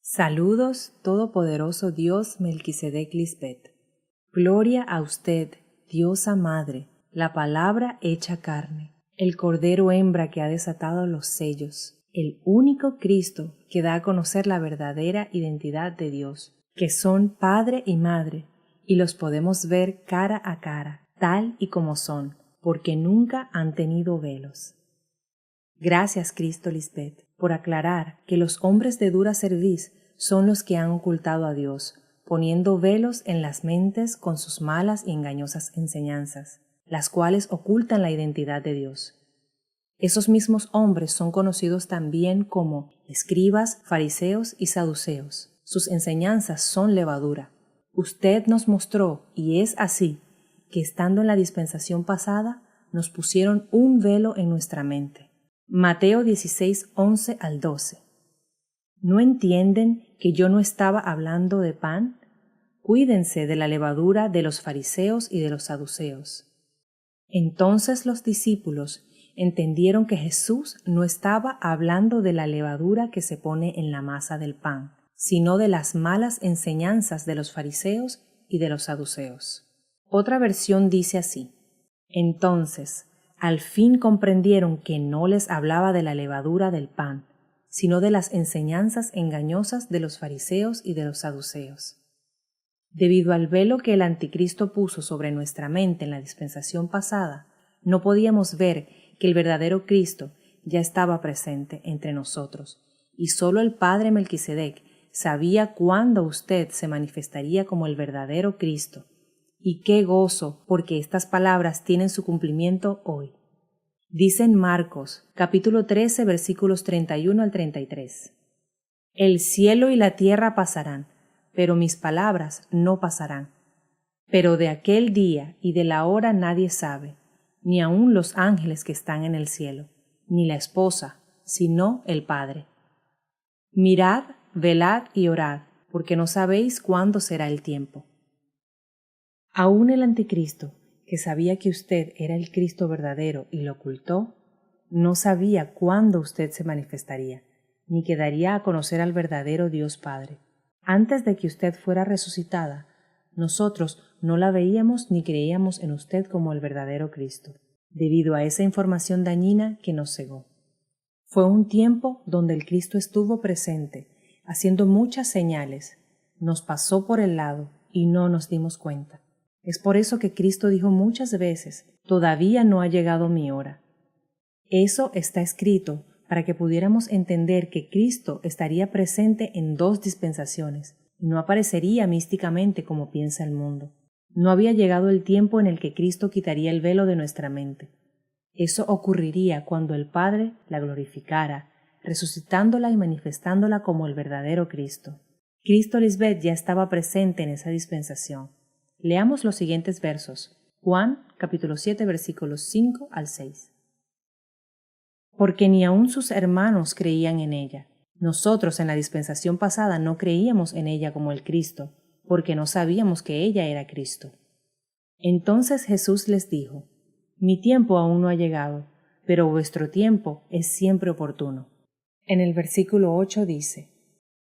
Saludos, todopoderoso Dios Melquisedec Lisbet. Gloria a usted, Diosa Madre, la palabra hecha carne, el Cordero hembra que ha desatado los sellos, el único Cristo que da a conocer la verdadera identidad de Dios, que son Padre y Madre, y los podemos ver cara a cara, tal y como son, porque nunca han tenido velos. Gracias, Cristo Lisbet, por aclarar que los hombres de dura cerviz son los que han ocultado a Dios, poniendo velos en las mentes con sus malas y engañosas enseñanzas, las cuales ocultan la identidad de Dios. Esos mismos hombres son conocidos también como escribas, fariseos y saduceos. Sus enseñanzas son levadura. Usted nos mostró, y es así, que estando en la dispensación pasada, nos pusieron un velo en nuestra mente. Mateo 16, 11 al 12. ¿No entienden que yo no estaba hablando de pan? Cuídense de la levadura de los fariseos y de los saduceos. Entonces los discípulos entendieron que Jesús no estaba hablando de la levadura que se pone en la masa del pan, sino de las malas enseñanzas de los fariseos y de los saduceos. Otra versión dice así: entonces, al fin comprendieron que no les hablaba de la levadura del pan, sino de las enseñanzas engañosas de los fariseos y de los saduceos. Debido al velo que el anticristo puso sobre nuestra mente en la dispensación pasada, no podíamos ver que el verdadero Cristo ya estaba presente entre nosotros, y solo el Padre Melquisedec sabía cuándo usted se manifestaría como el verdadero Cristo. Y qué gozo, porque estas palabras tienen su cumplimiento hoy. Dice en Marcos, capítulo 13, versículos 31 al 33. El cielo y la tierra pasarán, pero mis palabras no pasarán. Pero de aquel día y de la hora nadie sabe, ni aun los ángeles que están en el cielo, ni la esposa, sino el Padre. Mirad, velad y orad, porque no sabéis cuándo será el tiempo. Aún el anticristo, que sabía que usted era el Cristo verdadero y lo ocultó, no sabía cuándo usted se manifestaría, ni que daría a conocer al verdadero Dios Padre. Antes de que usted fuera resucitada, nosotros no la veíamos ni creíamos en usted como el verdadero Cristo, debido a esa información dañina que nos cegó. Fue un tiempo donde el Cristo estuvo presente, haciendo muchas señales, nos pasó por el lado y no nos dimos cuenta. Es por eso que Cristo dijo muchas veces: todavía no ha llegado mi hora. Eso está escrito para que pudiéramos entender que Cristo estaría presente en dos dispensaciones y no aparecería místicamente como piensa el mundo. No había llegado el tiempo en el que Cristo quitaría el velo de nuestra mente. Eso ocurriría cuando el Padre la glorificara, resucitándola y manifestándola como el verdadero Cristo. Cristo Lisbet ya estaba presente en esa dispensación. Leamos los siguientes versos. Juan, capítulo 7, versículos 5 al 6. Porque ni aun sus hermanos creían en ella. Nosotros en la dispensación pasada no creíamos en ella como el Cristo, porque no sabíamos que ella era Cristo. Entonces Jesús les dijo: mi tiempo aún no ha llegado, pero vuestro tiempo es siempre oportuno. En el versículo 8 dice: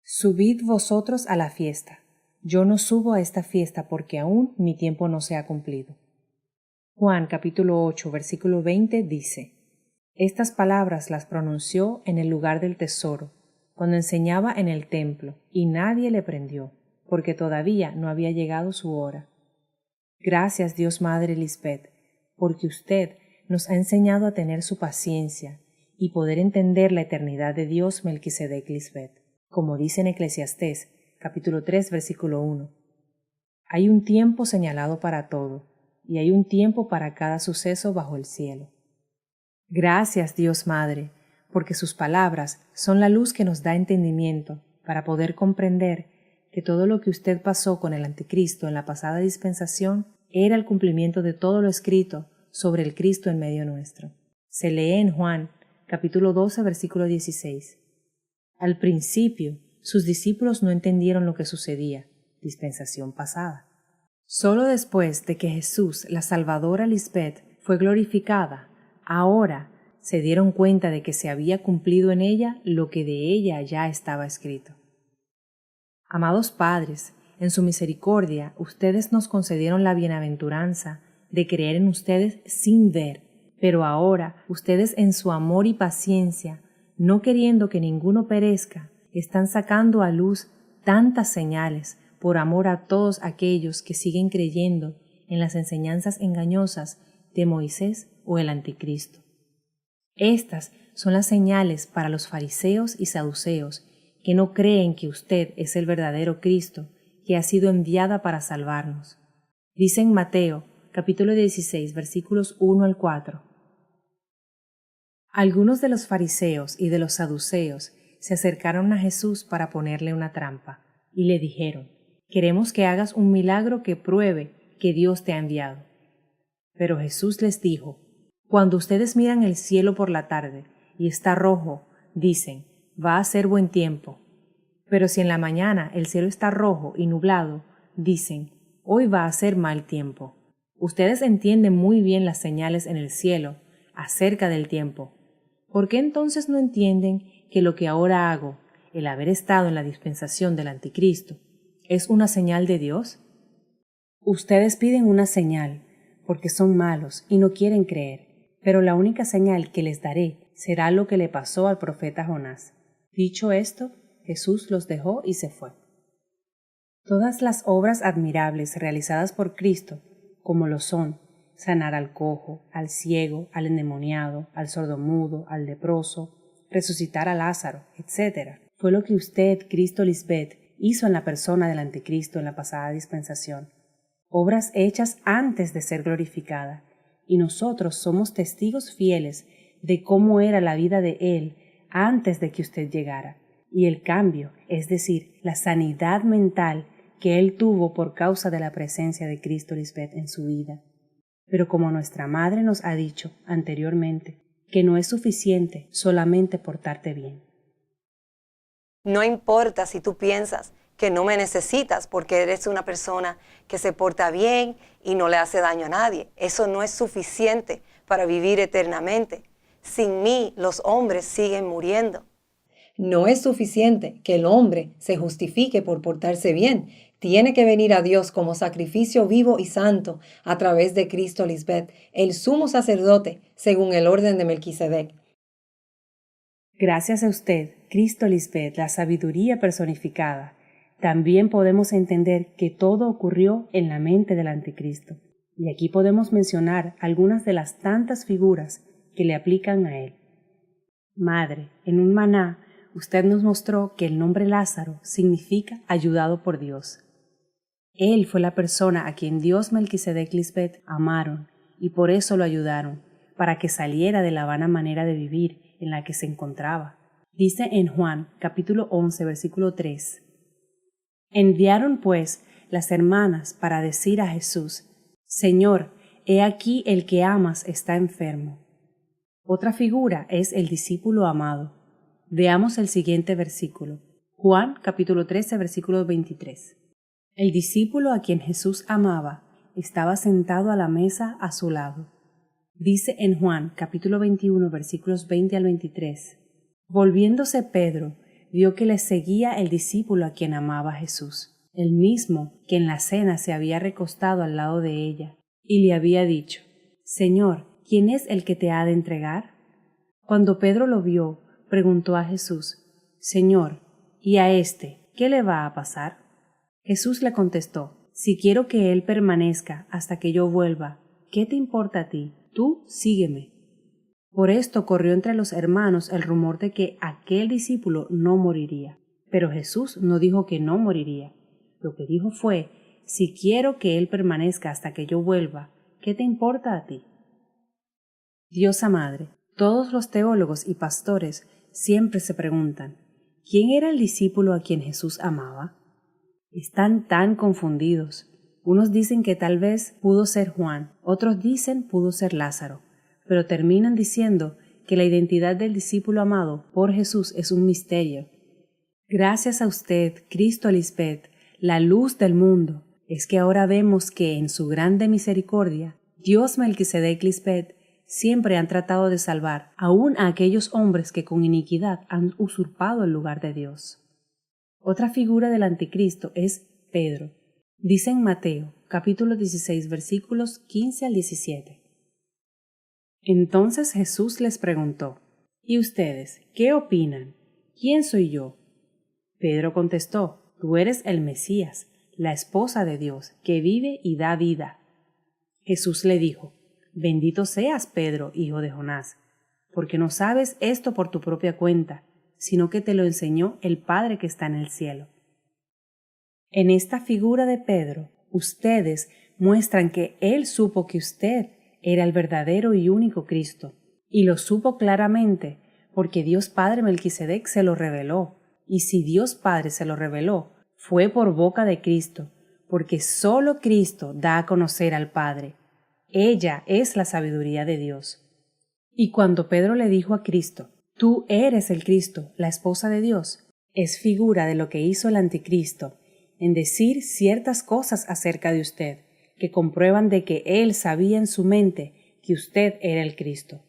subid vosotros a la fiesta. Yo no subo a esta fiesta porque aún mi tiempo no se ha cumplido. Juan capítulo 8 versículo 20 dice: estas palabras las pronunció en el lugar del tesoro, cuando enseñaba en el templo, y nadie le prendió, porque todavía no había llegado su hora. Gracias, Dios Madre Lisbet, porque usted nos ha enseñado a tener su paciencia y poder entender la eternidad de Dios Melquisedec Lisbet, como dice en Eclesiastés capítulo 3, versículo 1. Hay un tiempo señalado para todo, y hay un tiempo para cada suceso bajo el cielo. Gracias, Dios Madre, porque sus palabras son la luz que nos da entendimiento para poder comprender que todo lo que usted pasó con el anticristo en la pasada dispensación era el cumplimiento de todo lo escrito sobre el Cristo en medio nuestro. Se lee en Juan, capítulo 12, versículo 16. Al principio, sus discípulos no entendieron lo que sucedía, dispensación pasada. Solo después de que Jesús, la Salvadora Lisbet, fue glorificada, ahora se dieron cuenta de que se había cumplido en ella lo que de ella ya estaba escrito. Amados padres, en su misericordia, ustedes nos concedieron la bienaventuranza de creer en ustedes sin ver, pero ahora ustedes en su amor y paciencia, no queriendo que ninguno perezca, están sacando a luz tantas señales por amor a todos aquellos que siguen creyendo en las enseñanzas engañosas de Moisés o el Anticristo. Estas son las señales para los fariseos y saduceos que no creen que usted es el verdadero Cristo que ha sido enviada para salvarnos. Dice en Mateo, capítulo 16, versículos 1 al 4. Algunos de los fariseos y de los saduceos se acercaron a Jesús para ponerle una trampa, y le dijeron: «Queremos que hagas un milagro que pruebe que Dios te ha enviado». Pero Jesús les dijo: «Cuando ustedes miran el cielo por la tarde y está rojo, dicen: va a ser buen tiempo. Pero si en la mañana el cielo está rojo y nublado, dicen: hoy va a ser mal tiempo». Ustedes entienden muy bien las señales en el cielo acerca del tiempo. ¿Por qué entonces no entienden que lo que ahora hago, el haber estado en la dispensación del Anticristo, es una señal de Dios? Ustedes piden una señal porque son malos y no quieren creer, pero la única señal que les daré será lo que le pasó al profeta Jonás. Dicho esto, Jesús los dejó y se fue. Todas las obras admirables realizadas por Cristo, como lo son sanar al cojo, al ciego, al endemoniado, al sordomudo, al leproso, resucitar a Lázaro, etc., fue lo que usted, Cristo Lisbeth, hizo en la persona del Anticristo en la pasada dispensación. Obras hechas antes de ser glorificada, y nosotros somos testigos fieles de cómo era la vida de Él antes de que usted llegara, y el cambio, es decir, la sanidad mental que Él tuvo por causa de la presencia de Cristo Lisbeth en su vida. Pero como nuestra madre nos ha dicho anteriormente, que no es suficiente solamente portarte bien. No importa si tú piensas que no me necesitas porque eres una persona que se porta bien y no le hace daño a nadie. Eso no es suficiente para vivir eternamente. Sin mí, los hombres siguen muriendo. No es suficiente que el hombre se justifique por portarse bien. Tiene que venir a Dios como sacrificio vivo y santo a través de Cristo Lisbeth, el sumo sacerdote, según el orden de Melquisedec. Gracias a usted, Cristo Lisbeth, la sabiduría personificada, también podemos entender que todo ocurrió en la mente del Anticristo. Y aquí podemos mencionar algunas de las tantas figuras que le aplican a él. Madre, en un maná, usted nos mostró que el nombre Lázaro significa ayudado por Dios. Él fue la persona a quien Dios, Melquisedec, Lisbeth amaron y por eso lo ayudaron, para que saliera de la vana manera de vivir en la que se encontraba. Dice en Juan, capítulo 11, versículo 3. Enviaron pues las hermanas para decir a Jesús: Señor, he aquí el que amas está enfermo. Otra figura es el discípulo amado. Veamos el siguiente versículo. Juan, capítulo 13, versículo 23. El discípulo a quien Jesús amaba estaba sentado a la mesa a su lado. Dice en Juan, capítulo 21, versículos 20 al 23. Volviéndose Pedro, vio que le seguía el discípulo a quien amaba Jesús, el mismo que en la cena se había recostado al lado de ella, y le había dicho: Señor, ¿quién es el que te ha de entregar? Cuando Pedro lo vio, preguntó a Jesús: Señor, ¿y a éste qué le va a pasar? Jesús le contestó: Si quiero que él permanezca hasta que yo vuelva, ¿qué te importa a ti? Tú sígueme. Por esto corrió entre los hermanos el rumor de que aquel discípulo no moriría. Pero Jesús no dijo que no moriría. Lo que dijo fue: Si quiero que él permanezca hasta que yo vuelva, ¿qué te importa a ti? Diosa Madre, todos los teólogos y pastores siempre se preguntan: ¿quién era el discípulo a quien Jesús amaba? Están tan confundidos. Unos dicen que tal vez pudo ser Juan, otros dicen pudo ser Lázaro, pero terminan diciendo que la identidad del discípulo amado por Jesús es un misterio. Gracias a usted, Cristo Lisbeth, la luz del mundo, es que ahora vemos que en su grande misericordia, Dios, Melquisedec, Lisbeth, siempre han tratado de salvar aún a aquellos hombres que con iniquidad han usurpado el lugar de Dios. Otra figura del anticristo es Pedro. Dice en Mateo, capítulo 16, versículos 15 al 17. Entonces Jesús les preguntó, ¿y ustedes qué opinan? ¿Quién soy yo? Pedro contestó, tú eres el Mesías, la esposa de Dios, que vive y da vida. Jesús le dijo, bendito seas, Pedro, hijo de Jonás, porque no sabes esto por tu propia cuenta, sino que te lo enseñó el Padre que está en el cielo. En esta figura de Pedro, ustedes muestran que él supo que usted era el verdadero y único Cristo, y lo supo claramente porque Dios Padre Melquisedec se lo reveló, y si Dios Padre se lo reveló, fue por boca de Cristo, porque solo Cristo da a conocer al Padre. Ella es la sabiduría de Dios. Y cuando Pedro le dijo a Cristo, tú eres el Cristo, la esposa de Dios, es figura de lo que hizo el anticristo, en decir ciertas cosas acerca de usted, que comprueban de que él sabía en su mente que usted era el Cristo.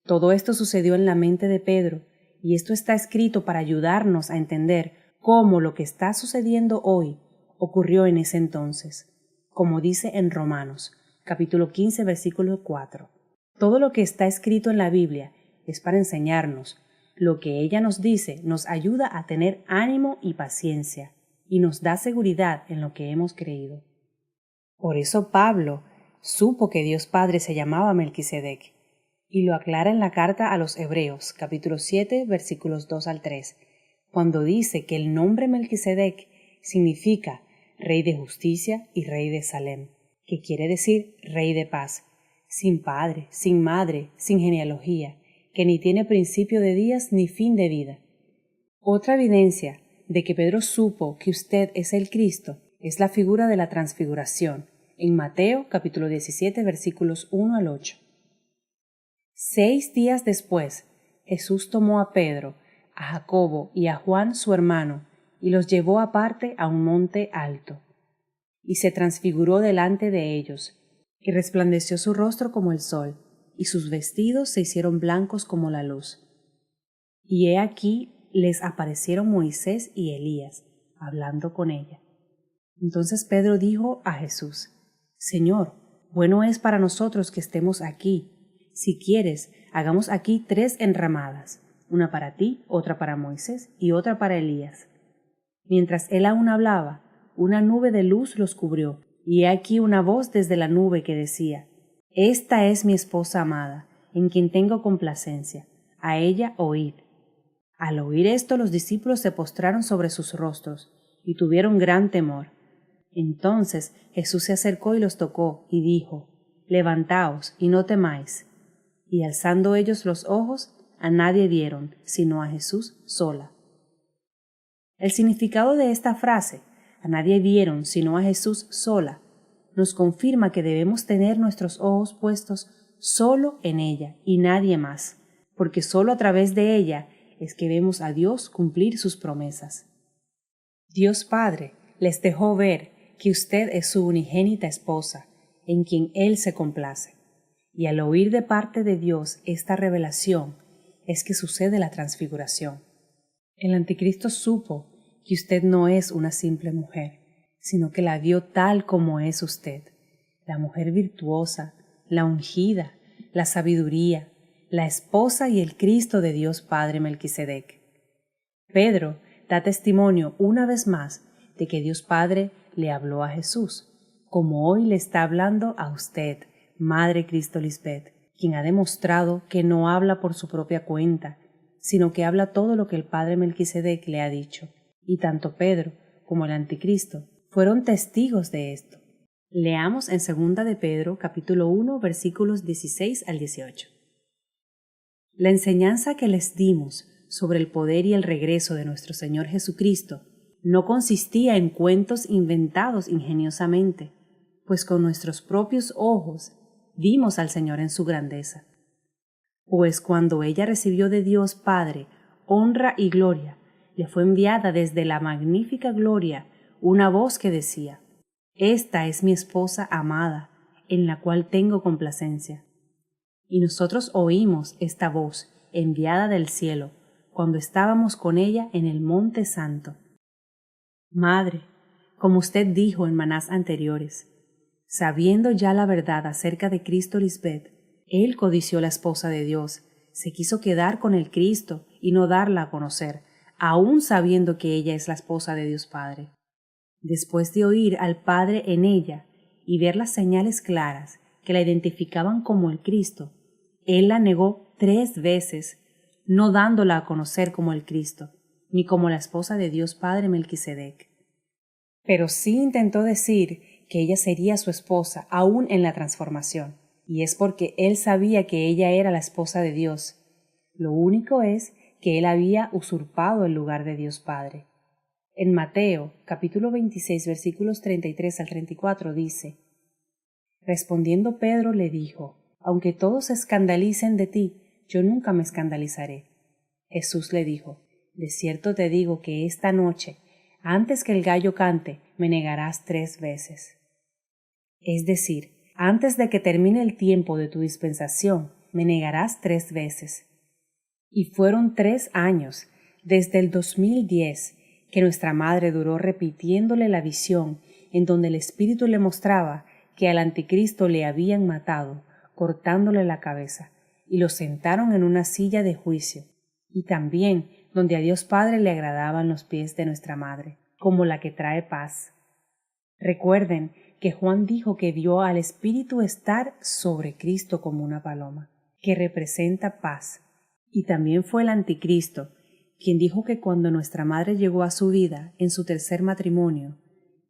Todo esto sucedió en la mente de Pedro, y esto está escrito para ayudarnos a entender cómo lo que está sucediendo hoy ocurrió en ese entonces, como dice en Romanos, capítulo 15, versículo 4. Todo lo que está escrito en la Biblia es para enseñarnos. Lo que ella nos dice nos ayuda a tener ánimo y paciencia, y nos da seguridad en lo que hemos creído. Por eso Pablo supo que Dios Padre se llamaba Melquisedec, y lo aclara en la carta a los Hebreos, capítulo 7, versículos 2 al 3, cuando dice que el nombre Melquisedec significa Rey de Justicia y Rey de Salem, que quiere decir Rey de Paz, sin padre, sin madre, sin genealogía, que ni tiene principio de días ni fin de vida. Otra evidencia de que Pedro supo que usted es el Cristo es la figura de la transfiguración, en Mateo capítulo 17 versículos 1 al 8. 6 días después, Jesús tomó a Pedro, a Jacobo y a Juan su hermano, y los llevó aparte a un monte alto. Y se transfiguró delante de ellos, y resplandeció su rostro como el sol, y sus vestidos se hicieron blancos como la luz. Y he aquí les aparecieron Moisés y Elías, hablando con ella. Entonces Pedro dijo a Jesús, Señor, bueno es para nosotros que estemos aquí. Si quieres, hagamos aquí 3 enramadas, una para ti, otra para Moisés y otra para Elías. Mientras él aún hablaba, una nube de luz los cubrió, y he aquí una voz desde la nube que decía, Esta es mi esposa amada, en quien tengo complacencia, a ella oíd. Al oír esto, los discípulos se postraron sobre sus rostros, y tuvieron gran temor. Entonces Jesús se acercó y los tocó, y dijo, Levantaos, y no temáis. Y alzando ellos los ojos, a nadie vieron, sino a Jesús sola. El significado de esta frase, a nadie vieron, sino a Jesús sola, nos confirma que debemos tener nuestros ojos puestos solo en ella y nadie más, porque solo a través de ella es que vemos a Dios cumplir sus promesas. Dios Padre les dejó ver que usted es su unigénita esposa, en quien Él se complace. Y al oír de parte de Dios esta revelación, es que sucede la transfiguración. El anticristo supo que usted no es una simple mujer, sino que la vio tal como es usted, la mujer virtuosa, la ungida, la sabiduría, la esposa y el Cristo de Dios Padre Melquisedec. Pedro da testimonio una vez más de que Dios Padre le habló a Jesús, como hoy le está hablando a usted, Madre Cristo Lisbeth, quien ha demostrado que no habla por su propia cuenta, sino que habla todo lo que el Padre Melquisedec le ha dicho, y tanto Pedro como el anticristo fueron testigos de esto. Leamos en 2 de Pedro, capítulo 1, versículos 16 al 18. La enseñanza que les dimos sobre el poder y el regreso de nuestro Señor Jesucristo no consistía en cuentos inventados ingeniosamente, pues con nuestros propios ojos vimos al Señor en su grandeza. Pues cuando ella recibió de Dios Padre honra y gloria, le fue enviada desde la magnífica gloria una voz que decía, Esta es mi esposa amada, en la cual tengo complacencia. Y nosotros oímos esta voz enviada del cielo, cuando estábamos con ella en el Monte Santo. Madre, como usted dijo en manás anteriores, sabiendo ya la verdad acerca de Cristo Lisbeth, él codició la esposa de Dios, se quiso quedar con el Cristo y no darla a conocer, aun sabiendo que ella es la esposa de Dios Padre. Después de oír al Padre en ella y ver las señales claras que la identificaban como el Cristo, él la negó 3 veces, no dándola a conocer como el Cristo, ni como la esposa de Dios Padre Melquisedec. Pero sí intentó decir que ella sería su esposa aún en la transformación, y es porque él sabía que ella era la esposa de Dios. Lo único es que él había usurpado el lugar de Dios Padre. En Mateo, capítulo 26, versículos 33 al 34 dice: Respondiendo Pedro le dijo: Aunque todos se escandalicen de ti, yo nunca me escandalizaré. Jesús le dijo: De cierto te digo que esta noche, antes que el gallo cante, me negarás 3 veces. Es decir, antes de que termine el tiempo de tu dispensación, me negarás 3 veces. Y fueron 3 años, desde el 2010, que nuestra madre duró repitiéndole la visión en donde el Espíritu le mostraba que al anticristo le habían matado, cortándole la cabeza, y lo sentaron en una silla de juicio, y también donde a Dios Padre le agradaban los pies de nuestra madre, como la que trae paz. Recuerden que Juan dijo que vio al Espíritu estar sobre Cristo como una paloma, que representa paz, y también fue el anticristo quien dijo que cuando nuestra madre llegó a su vida en su 3er matrimonio,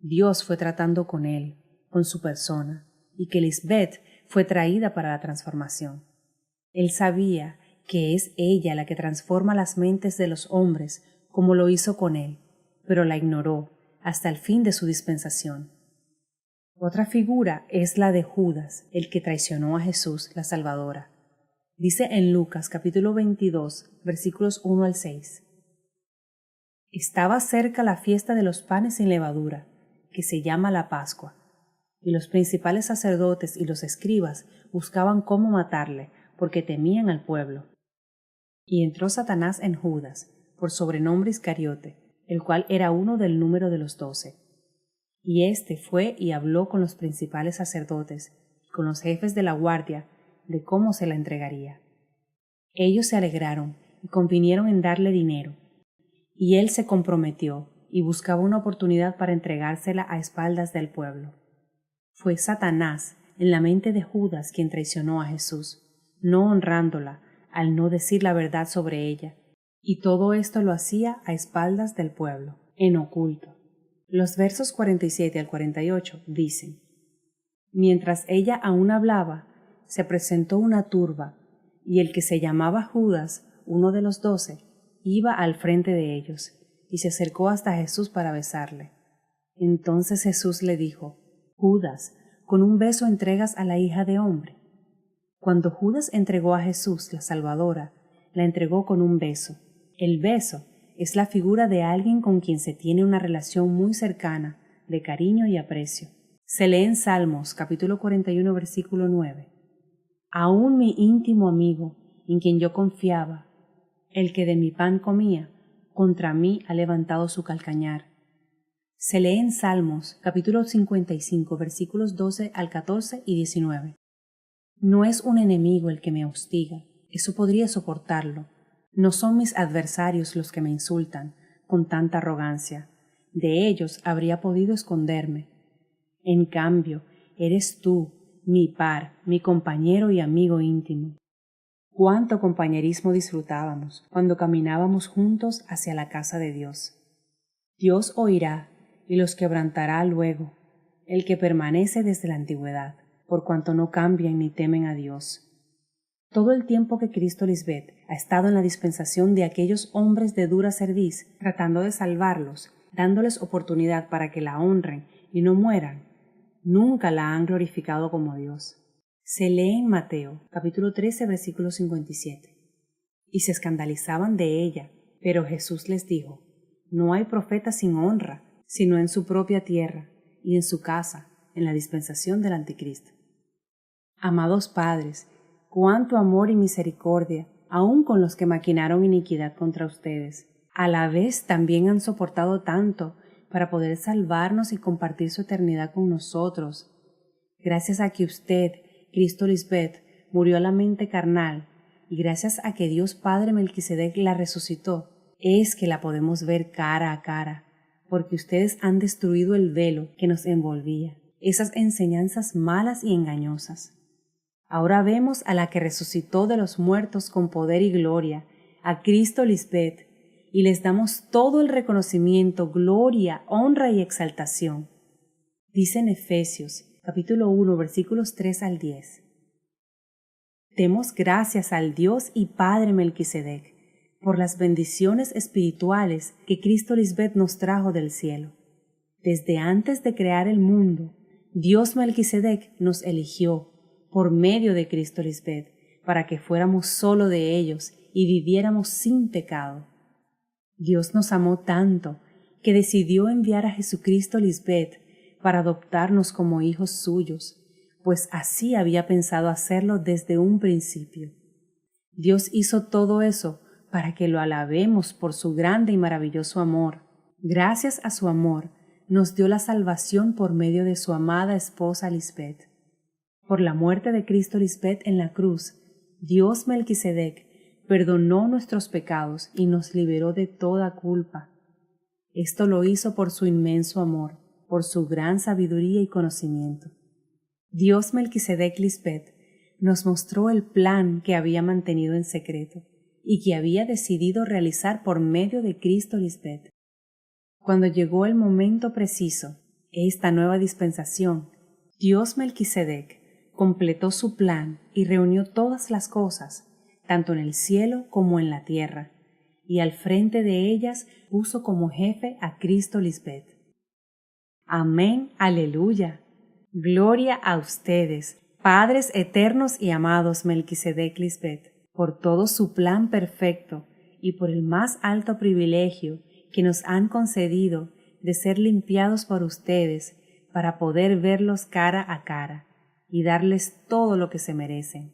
Dios fue tratando con él, con su persona, y que Lisbeth fue traída para la transformación. Él sabía que es ella la que transforma las mentes de los hombres como lo hizo con él, pero la ignoró hasta el fin de su dispensación. Otra figura es la de Judas, el que traicionó a Jesús, la Salvadora. Dice en Lucas capítulo 22, versículos 1 al 6. Estaba cerca la fiesta de los panes sin levadura, que se llama la Pascua, y los principales sacerdotes y los escribas buscaban cómo matarle, porque temían al pueblo. Y entró Satanás en Judas, por sobrenombre Iscariote, el cual era uno del número de los 12. Y éste fue y habló con los principales sacerdotes, y con los jefes de la guardia, de cómo se la entregaría. Ellos se alegraron y convinieron en darle dinero, y él se comprometió y buscaba una oportunidad para entregársela a espaldas del pueblo. Fue Satanás, en la mente de Judas, quien traicionó a Jesús, no honrándola al no decir la verdad sobre ella, y todo esto lo hacía a espaldas del pueblo, en oculto. Los versos 47 al 48 dicen: Mientras ella aún hablaba, se presentó una turba, y el que se llamaba Judas, uno de los 12, iba al frente de ellos, y se acercó hasta Jesús para besarle. Entonces Jesús le dijo: Judas, ¿con un beso entregas a la hija de hombre? Cuando Judas entregó a Jesús, la Salvadora, la entregó con un beso. El beso es la figura de alguien con quien se tiene una relación muy cercana, de cariño y aprecio. Se lee en Salmos, capítulo 41, versículo 9. Aún mi íntimo amigo, en quien yo confiaba, el que de mi pan comía, contra mí ha levantado su calcañar. Se lee en Salmos, capítulo 55, versículos 12 al 14 y 19. No es un enemigo el que me hostiga, eso podría soportarlo. No son mis adversarios los que me insultan con tanta arrogancia. De ellos habría podido esconderme. En cambio, eres tú, mi par, mi compañero y amigo íntimo. Cuánto compañerismo disfrutábamos cuando caminábamos juntos hacia la casa de Dios. Dios oirá y los quebrantará luego, el que permanece desde la antigüedad, por cuanto no cambian ni temen a Dios. Todo el tiempo que Cristo Lisbeth ha estado en la dispensación de aquellos hombres de dura cerviz, tratando de salvarlos, dándoles oportunidad para que la honren y no mueran, nunca la han glorificado como Dios. Se lee en Mateo, capítulo 13, versículo 57. Y se escandalizaban de ella, pero Jesús les dijo: No hay profeta sin honra, sino en su propia tierra y en su casa, en la dispensación del anticristo. Amados padres, cuánto amor y misericordia, aun con los que maquinaron iniquidad contra ustedes. A la vez también han soportado tanto para poder salvarnos y compartir su eternidad con nosotros. Gracias a que usted, Cristo Lisbeth, murió a la mente carnal, y gracias a que Dios Padre Melquisedec la resucitó, es que la podemos ver cara a cara, porque ustedes han destruido el velo que nos envolvía, esas enseñanzas malas y engañosas. Ahora vemos a la que resucitó de los muertos con poder y gloria, a Cristo Lisbeth, y les damos todo el reconocimiento, gloria, honra y exaltación. Dice en Efesios, capítulo 1, versículos 3 al 10. Demos gracias al Dios y Padre Melquisedec por las bendiciones espirituales que Cristo Lisbeth nos trajo del cielo. Desde antes de crear el mundo, Dios Melquisedec nos eligió por medio de Cristo Lisbeth para que fuéramos solo de ellos y viviéramos sin pecado. Dios nos amó tanto que decidió enviar a Jesucristo Lisbeth para adoptarnos como hijos suyos, pues así había pensado hacerlo desde un principio. Dios hizo todo eso para que lo alabemos por su grande y maravilloso amor. Gracias a su amor, nos dio la salvación por medio de su amada esposa Lisbeth. Por la muerte de Cristo Lisbeth en la cruz, Dios Melquisedec perdonó nuestros pecados y nos liberó de toda culpa. Esto lo hizo por su inmenso amor, por su gran sabiduría y conocimiento. Dios Melquisedec Lisbeth nos mostró el plan que había mantenido en secreto y que había decidido realizar por medio de Cristo Lisbeth. Cuando llegó el momento preciso, esta nueva dispensación, Dios Melquisedec completó su plan y reunió todas las cosas, tanto en el cielo como en la tierra, y al frente de ellas puso como jefe a Cristo Lisbeth. Amén, aleluya. Gloria a ustedes, Padres eternos y amados Melquisedec Lisbeth, por todo su plan perfecto y por el más alto privilegio que nos han concedido de ser limpiados por ustedes para poder verlos cara a cara y darles todo lo que se merecen.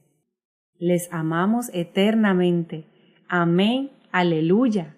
Les amamos eternamente. Amén, aleluya.